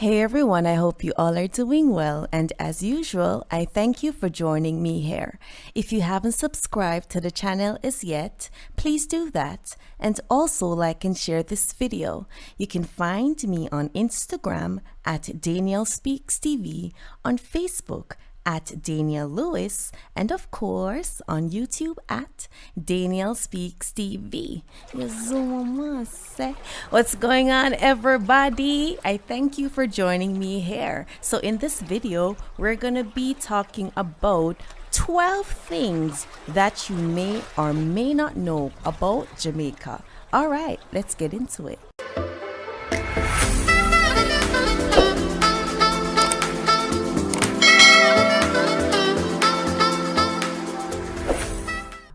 Hey everyone, I hope you all are doing well, and as usual, I thank you for joining me here. If you haven't subscribed to the channel as yet, please do that, and also like and share this video. You can find me on Instagram at dainellespeakstv, on Facebook at Daniel Lewis, and of course on YouTube at dainellespeakstv. What's going on, everybody? I thank you for joining me here. So in this video, we're gonna be talking about 12 things that you may or may not know about Jamaica. All right, let's get into it.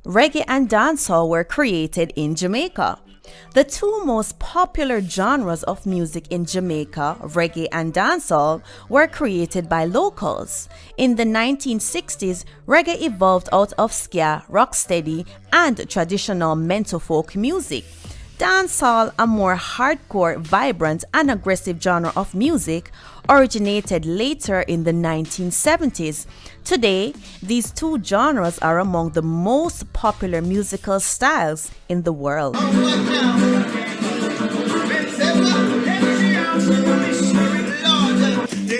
Reggae and Dancehall were created in Jamaica. The two most popular genres of music in Jamaica, reggae and dancehall, were created by locals. In the 1960s, reggae evolved out of ska, rocksteady, and traditional mento folk music. Dancehall, a more hardcore, vibrant, and aggressive genre of music, originated later in the 1970s. Today, these two genres are among the most popular musical styles in the world. The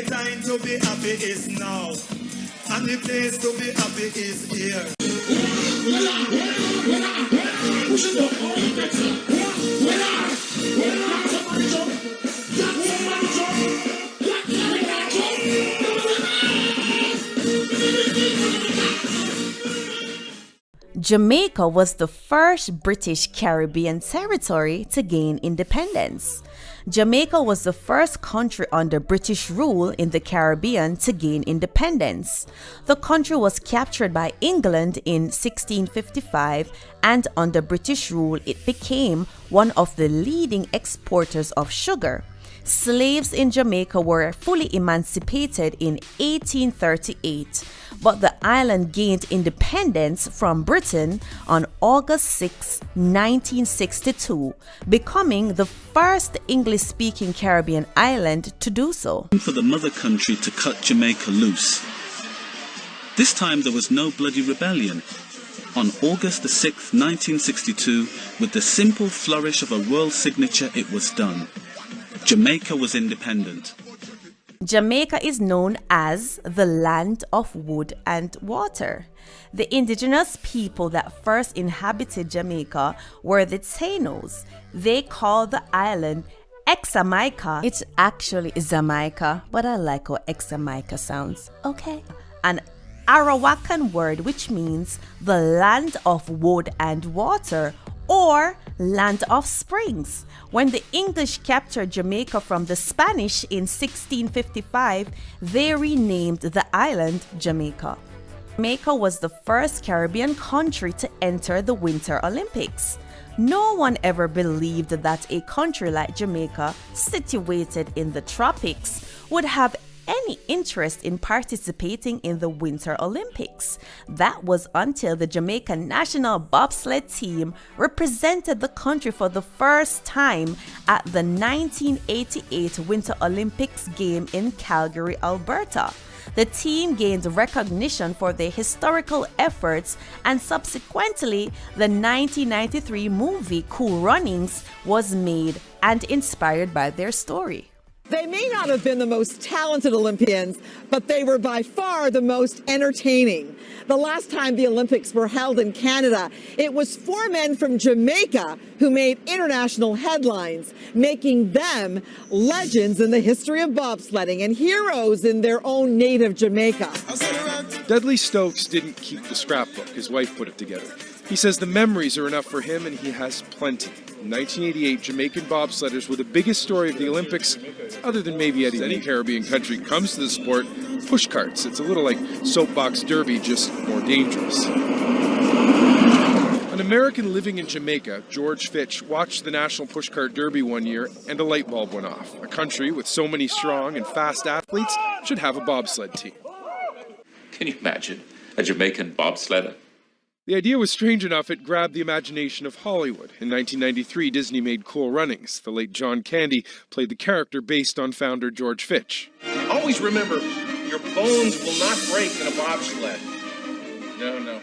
time to be happy is now, and the place to be happy is here. Jamaica was the first British Caribbean territory to gain independence. Jamaica was the first country under British rule in the Caribbean to gain independence. The country was captured by England in 1655, and under British rule it became one of the leading exporters of sugar. Slaves in Jamaica were fully emancipated in 1838, but the island gained independence from Britain on August 6, 1962, becoming the first English-speaking Caribbean island to do so. For the mother country to cut Jamaica loose. This time there was no bloody rebellion. On August the 6th, 1962, with the simple flourish of a royal signature, it was done. Jamaica was independent. Jamaica is known as the land of wood and water. The indigenous people that first inhabited Jamaica were the Tainos. They called the island Examaica. It's actually Jamaica, but I like how Examaica sounds. Okay. An Arawakan word which means the land of wood and water, or land of springs. When the English captured Jamaica from the Spanish in 1655, they renamed the island Jamaica. Jamaica was the first Caribbean country to enter the Winter Olympics. No one ever believed that a country like Jamaica, situated in the tropics, would have any interest in participating in the Winter Olympics. That was until the Jamaican national bobsled team represented the country for the first time at the 1988 Winter Olympics game in Calgary, Alberta. The team gained recognition for their historical efforts, and subsequently, the 1993 movie Cool Runnings was made and inspired by their story. They may not have been the most talented Olympians, but they were by far the most entertaining. The last time the Olympics were held in Canada, it was 4 men from Jamaica who made international headlines, making them legends in the history of bobsledding and heroes in their own native Jamaica. Dudley Stokes didn't keep the scrapbook. His wife put it together. He says the memories are enough for him, and he has plenty. In 1988, Jamaican bobsledders were the biggest story of the Olympics, other than maybe any Caribbean country comes to the sport. Push carts. It's a little like soapbox derby, just more dangerous. An American living in Jamaica, George Fitch, watched the National Pushcart Derby one year, and a light bulb went off. A country with so many strong and fast athletes should have a bobsled team. Can you imagine a Jamaican bobsledder? The idea was strange enough it grabbed the imagination of Hollywood. In 1993, Disney made Cool Runnings. The late John Candy played the character based on founder George Fitch. Always remember, your bones will not break in a bobsled. No.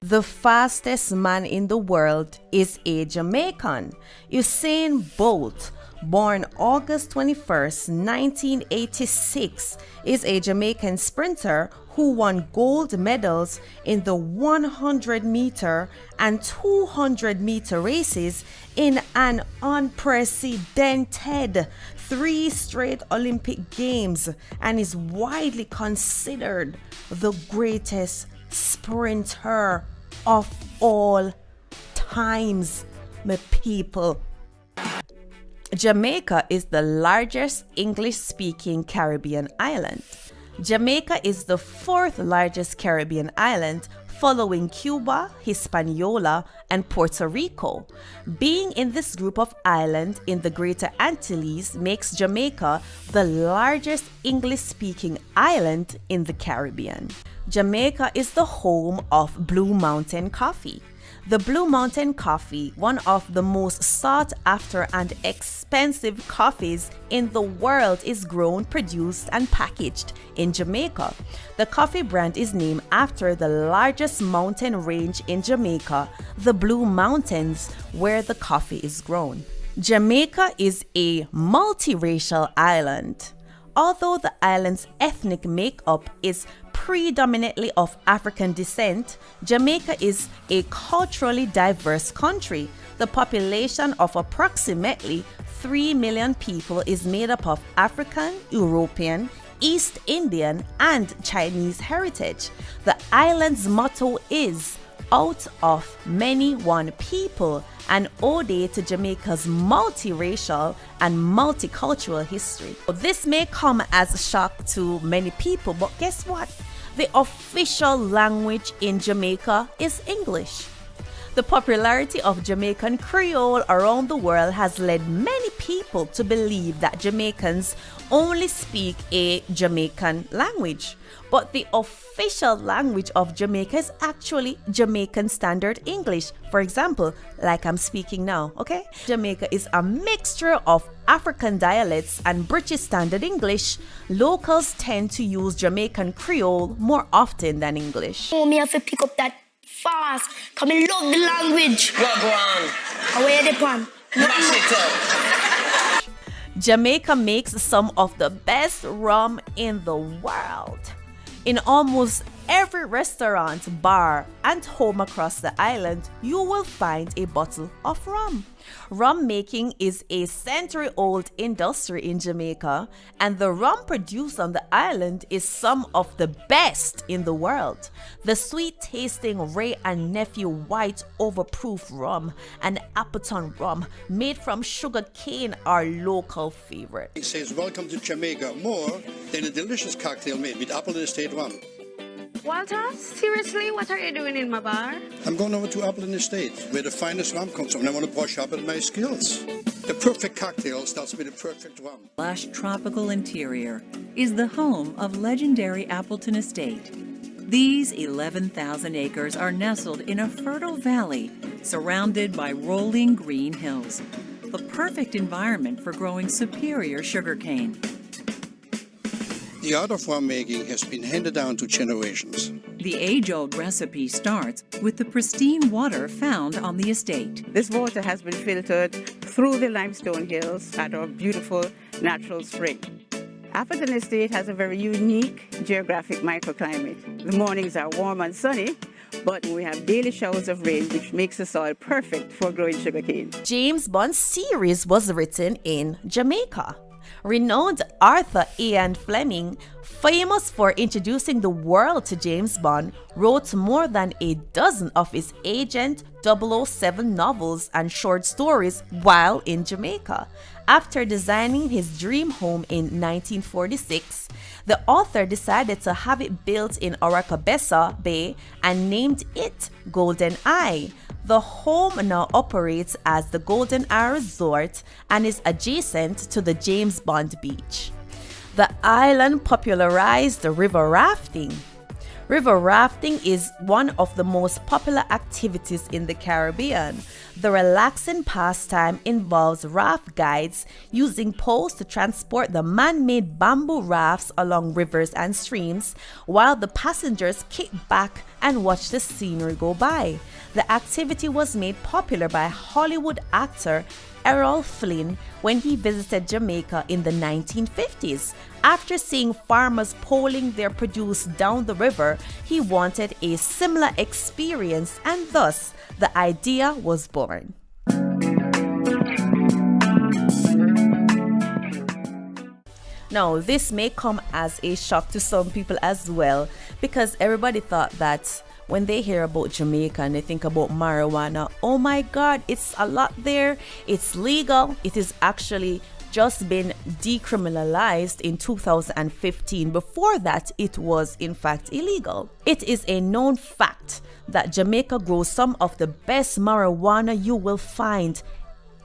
The fastest man in the world is a Jamaican. Usain Bolt, born August 21st, 1986, is a Jamaican sprinter who won gold medals in the 100-meter and 200-meter races in an unprecedented 3 straight Olympic Games and is widely considered the greatest sprinter of all times, my people. Jamaica is the largest English-speaking Caribbean island. Jamaica is the 4th largest Caribbean island, following Cuba, Hispaniola, and Puerto Rico. Being in this group of islands in the Greater Antilles makes Jamaica the largest English-speaking island in the Caribbean. Jamaica is the home of Blue Mountain coffee. The Blue Mountain coffee, one of the most sought after and expensive coffees in the world, is grown, produced, and packaged in Jamaica. The coffee brand is named after the largest mountain range in Jamaica, the Blue Mountains, where the coffee is grown. Jamaica is a multiracial island. Although the island's ethnic makeup is predominantly of African descent, Jamaica is a culturally diverse country. The population of approximately 3 million people is made up of African, European, East Indian, and Chinese heritage. The island's motto is "Out of many, one people," an ode to Jamaica's multiracial and multicultural history. This may come as a shock to many people, but guess what? The official language in Jamaica is English. The popularity of Jamaican Creole around the world has led many people to believe that Jamaicans only speak a Jamaican language. But the official language of Jamaica is actually Jamaican Standard English. For example, like I'm speaking now, okay? Jamaica is a mixture of African dialects and British Standard English. Locals tend to use Jamaican Creole more often than English. Oh, me have to pick up that fast, cause me love the language. What, Gran? Away the pan. Mash it up. Jamaica makes some of the best rum in the world. In almost every restaurant, bar, and home across the island, you will find a bottle of rum. Rum making is a century-old industry in Jamaica, and the rum produced on the island is some of the best in the world. The sweet-tasting Ray and Nephew White Overproof rum and Appleton rum made from sugar cane are local favorite. He says, "Welcome to Jamaica," more than a delicious cocktail made with Appleton Estate rum. Walter, seriously, what are you doing in my bar? I'm going over to Appleton Estate, where the finest rum comes from, and I want to brush up on my skills. The perfect cocktail starts with the perfect rum. Lush tropical interior is the home of legendary Appleton Estate. These 11,000 acres are nestled in a fertile valley surrounded by rolling green hills, the perfect environment for growing superior sugarcane. The art of rum making has been handed down to generations. The age-old recipe starts with the pristine water found on the estate. This water has been filtered through the limestone hills at our beautiful natural spring. Appleton Estate has a very unique geographic microclimate. The mornings are warm and sunny, but we have daily showers of rain, which makes the soil perfect for growing sugarcane. James Bond series was written in Jamaica. Renowned Arthur Ian Fleming, famous for introducing the world to James Bond, wrote more than a dozen of his Agent 007 novels and short stories while in Jamaica. After designing his dream home in 1946, the author decided to have it built in Oracabessa Bay and named it Golden Eye. The home now operates as the Golden Eye Resort and is adjacent to the James Bond beach. The island popularized the river rafting. River rafting is one of the most popular activities in the Caribbean. The relaxing pastime involves raft guides using poles to transport the man-made bamboo rafts along rivers and streams, while the passengers kick back and watch the scenery go by. The activity was made popular by Hollywood actor Errol Flynn when he visited Jamaica in the 1950s. After seeing farmers poling their produce down the river, he wanted a similar experience, and thus the idea was born. Now, this may come as a shock to some people as well, because everybody thought that when they hear about Jamaica and they think about marijuana, oh my God, it's a lot there. It's legal. It is actually just been decriminalized in 2015. Before that, it was in fact illegal. It is a known fact that Jamaica grows some of the best marijuana you will find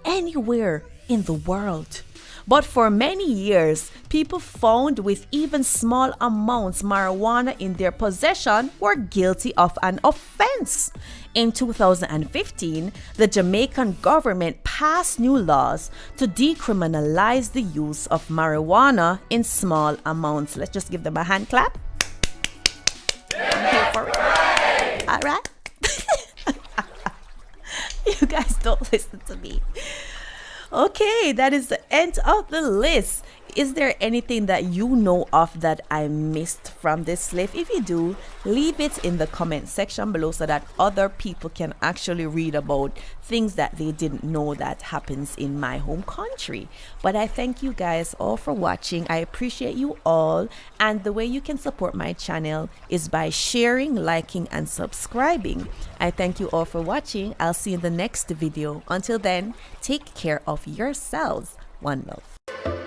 anywhere in the world. But for many years, people found with even small amounts marijuana in their possession were guilty of an offense. In 2015, the Jamaican government passed new laws to decriminalize the use of marijuana in small amounts. Let's just give them a hand clap. I'm here for it. All right? You guys don't listen to me. Okay, that is the end of the list. Is there anything that you know of that I missed from this list? If you do, leave it in the comment section below so that other people can actually read about things that they didn't know that happens in my home country. But I thank you guys all for watching. I appreciate you all. And the way you can support my channel is by sharing, liking, and subscribing. I thank you all for watching. I'll see you in the next video. Until then, take care of yourselves. One love.